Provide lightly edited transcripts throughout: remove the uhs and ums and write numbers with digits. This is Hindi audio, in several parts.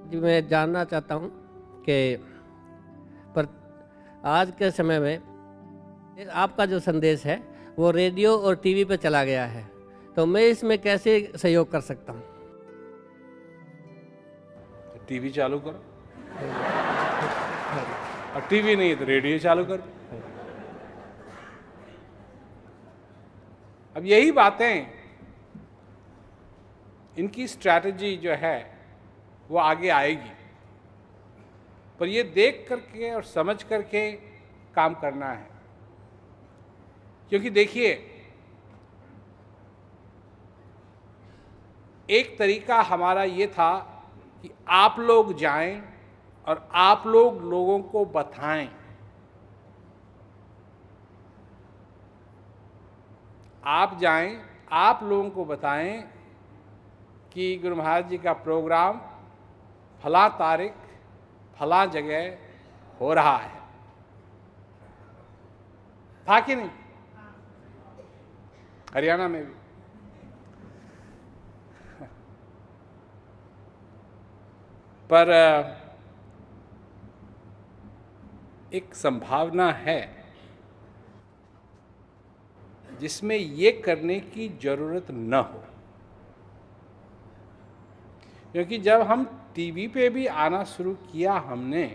जी, मैं जानना चाहता हूँ कि पर आज के समय में आपका जो संदेश है वो रेडियो और टीवी पे चला गया है, तो मैं इसमें कैसे सहयोग कर सकता हूँ? तो टीवी चालू करो, हाँ और टीवी नहीं है तो रेडियो चालू करो। अब यही बातें, इनकी स्ट्रैटेजी जो है वो आगे आएगी, पर ये देख करके और समझ करके काम करना है। क्योंकि देखिए, एक तरीका हमारा ये था कि आप लोग जाएं और आप लोग लोगों को बताएं। आप जाएं, आप लोगों को बताएं कि गुरु महाराज जी का प्रोग्राम फला तारीख फला जगह हो रहा है। था कि नहीं? हरियाणा में भी। पर एक संभावना है जिसमें ये करने की जरूरत न हो, क्योंकि जब हम टीवी पे भी आना शुरू किया हमने,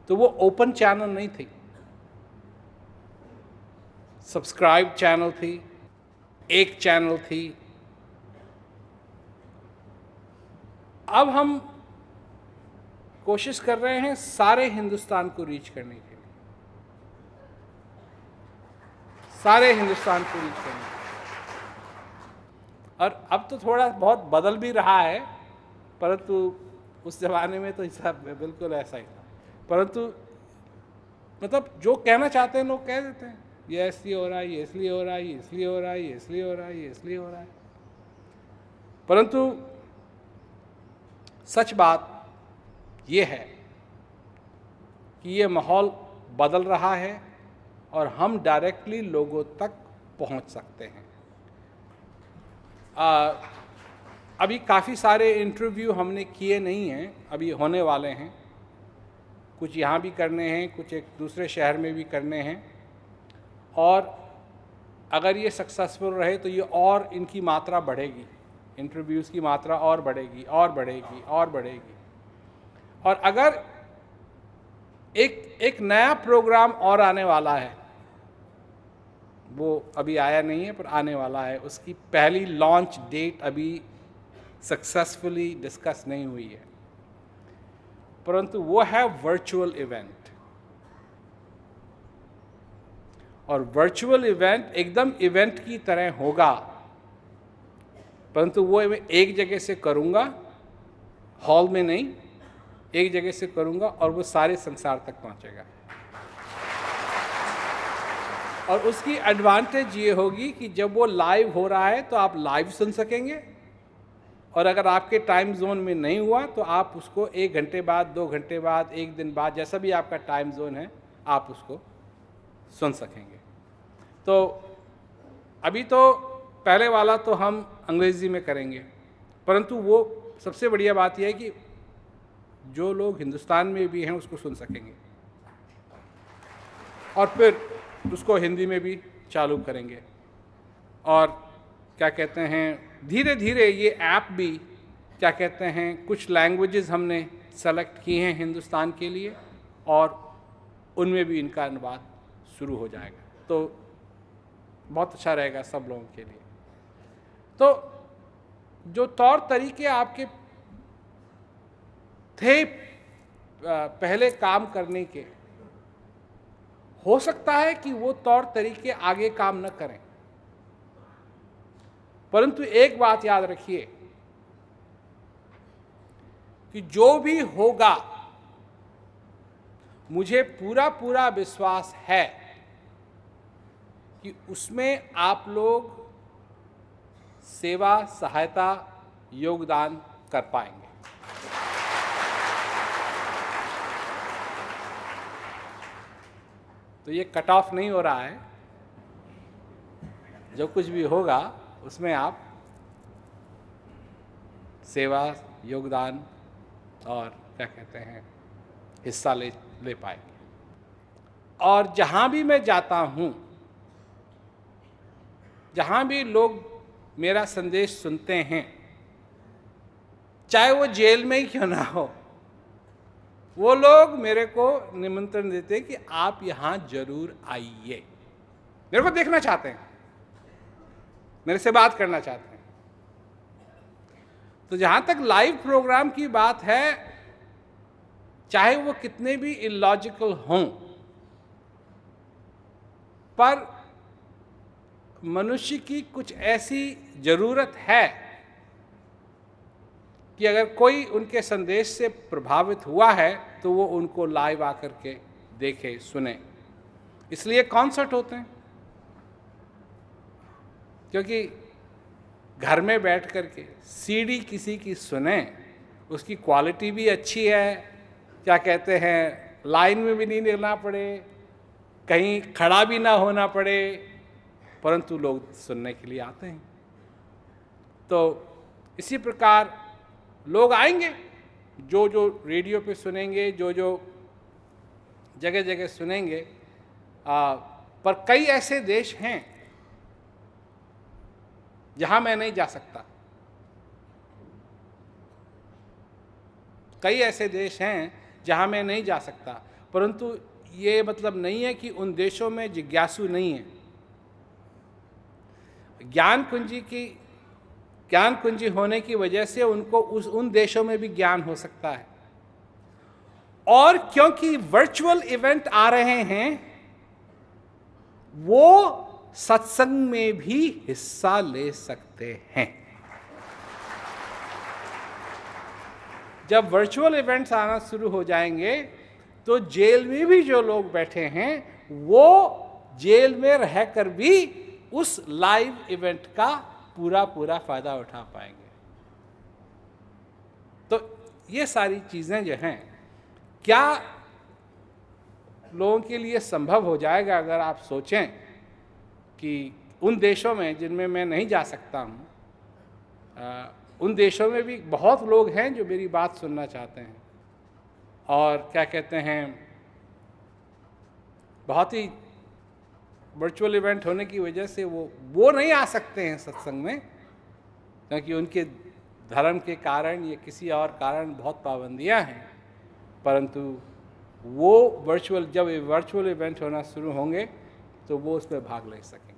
तो वो ओपन चैनल नहीं थी, सब्सक्राइब चैनल थी, एक चैनल थी। अब हम कोशिश कर रहे हैं सारे हिंदुस्तान को रीच करने के लिए, सारे हिंदुस्तान को रीच करने के लिए। और अब तो थोड़ा बहुत बदल भी रहा है, परंतु उस जमाने में तो हिसाब बिल्कुल ऐसा ही था। परंतु मतलब जो कहना चाहते हैं लोग कह देते हैं, ये इसलिए हो रहा है, ये इसलिए हो रहा है, ये इसलिए हो रहा है, ये इसलिए हो रहा है, ये इसलिए हो रहा है। परंतु सच बात ये है कि ये माहौल बदल रहा है और हम डायरेक्टली लोगों तक पहुंच सकते हैं। अभी काफ़ी सारे इंटरव्यू हमने किए नहीं हैं, अभी होने वाले हैं। कुछ यहाँ भी करने हैं, कुछ एक दूसरे शहर में भी करने हैं, और अगर ये सक्सेसफुल रहे तो ये और इनकी मात्रा बढ़ेगी, इंटरव्यूज़ की मात्रा और बढ़ेगी और बढ़ेगी और बढ़ेगी। और अगर एक नया प्रोग्राम और आने वाला है, वो अभी आया नहीं है पर आने वाला है, उसकी पहली लॉन्च डेट अभी सक्सेसफुली डिस्कस नहीं हुई है, परंतु वो है वर्चुअल इवेंट। और वर्चुअल इवेंट एकदम इवेंट की तरह होगा, परंतु वो मैं एक जगह से करूँगा, हॉल में नहीं, एक जगह से करूँगा और वो सारे संसार तक पहुँचेगा। और उसकी एडवांटेज ये होगी कि जब वो लाइव हो रहा है तो आप लाइव सुन सकेंगे, और अगर आपके टाइम जोन में नहीं हुआ तो आप उसको 1 घंटे बाद, 2 घंटे बाद, 1 दिन बाद, जैसा भी आपका टाइम जोन है, आप उसको सुन सकेंगे। तो अभी तो पहले वाला तो हम अंग्रेज़ी में करेंगे, परंतु वो सबसे बढ़िया बात यह है कि जो लोग हिंदुस्तान में भी हैं उसको सुन सकेंगे, और फिर उसको हिंदी में भी चालू करेंगे। और क्या कहते हैं, धीरे धीरे ये ऐप भी, क्या कहते हैं, कुछ लैंग्वेजेस हमने सेलेक्ट किए हैं हिंदुस्तान के लिए, और उनमें भी इनका अनुवाद शुरू हो जाएगा, तो बहुत अच्छा रहेगा सब लोगों के लिए। तो जो तौर तरीके आपके थे पहले काम करने के, हो सकता है कि वो तौर तरीके आगे काम न करें, परंतु एक बात याद रखिए कि जो भी होगा, मुझे पूरा पूरा विश्वास है कि उसमें आप लोग सेवा, सहायता, योगदान कर पाएंगे। तो ये कट ऑफ नहीं हो रहा है, जो कुछ भी होगा उसमें आप सेवा, योगदान और क्या कहते हैं हिस्सा ले पाएंगे। और जहाँ भी मैं जाता हूँ, जहाँ भी लोग मेरा संदेश सुनते हैं, चाहे वो जेल में ही क्यों ना हो, वो लोग मेरे को निमंत्रण देते हैं कि आप यहाँ जरूर आइए। मेरे को देखना चाहते हैं, मेरे से बात करना चाहते हैं। तो जहां तक लाइव प्रोग्राम की बात है, चाहे वो कितने भी इलॉजिकल हों, पर मनुष्य की कुछ ऐसी जरूरत है कि अगर कोई उनके संदेश से प्रभावित हुआ है तो वो उनको लाइव आकर के देखे, सुने। इसलिए कॉन्सर्ट होते हैं, क्योंकि घर में बैठ कर के सीडी किसी की सुने, उसकी क्वालिटी भी अच्छी है, क्या कहते हैं लाइन में भी नहीं लगना पड़े, कहीं खड़ा भी ना होना पड़े, परंतु लोग सुनने के लिए आते हैं। तो इसी प्रकार लोग आएंगे, जो जो रेडियो पे सुनेंगे, जो जो जगह जगह सुनेंगे। पर कई ऐसे देश हैं जहां मैं नहीं जा सकता, कई ऐसे देश हैं जहां मैं नहीं जा सकता, परंतु ये मतलब नहीं है कि उन देशों में जिज्ञासु नहीं है। ज्ञान कुंजी होने की वजह से उनको उन देशों में भी ज्ञान हो सकता है। और क्योंकि वर्चुअल इवेंट आ रहे हैं, वो सत्संग में भी हिस्सा ले सकते हैं। जब वर्चुअल इवेंट्स आना शुरू हो जाएंगे तो जेल में भी जो लोग बैठे हैं वो जेल में रहकर भी उस लाइव इवेंट का पूरा फायदा उठा पाएंगे। तो ये सारी चीजें जो हैं, क्या लोगों के लिए संभव हो जाएगा अगर आप सोचें कि उन देशों में जिनमें मैं नहीं जा सकता हूँ, उन देशों में भी बहुत लोग हैं जो मेरी बात सुनना चाहते हैं, और क्या कहते हैं बहुत ही वर्चुअल इवेंट होने की वजह से वो नहीं आ सकते हैं सत्संग में, क्योंकि उनके धर्म के कारण या किसी और कारण बहुत पाबंदियां हैं। परंतु वो जब वर्चुअल इवेंट होना शुरू होंगे तो वो उसमें भाग ले सकें।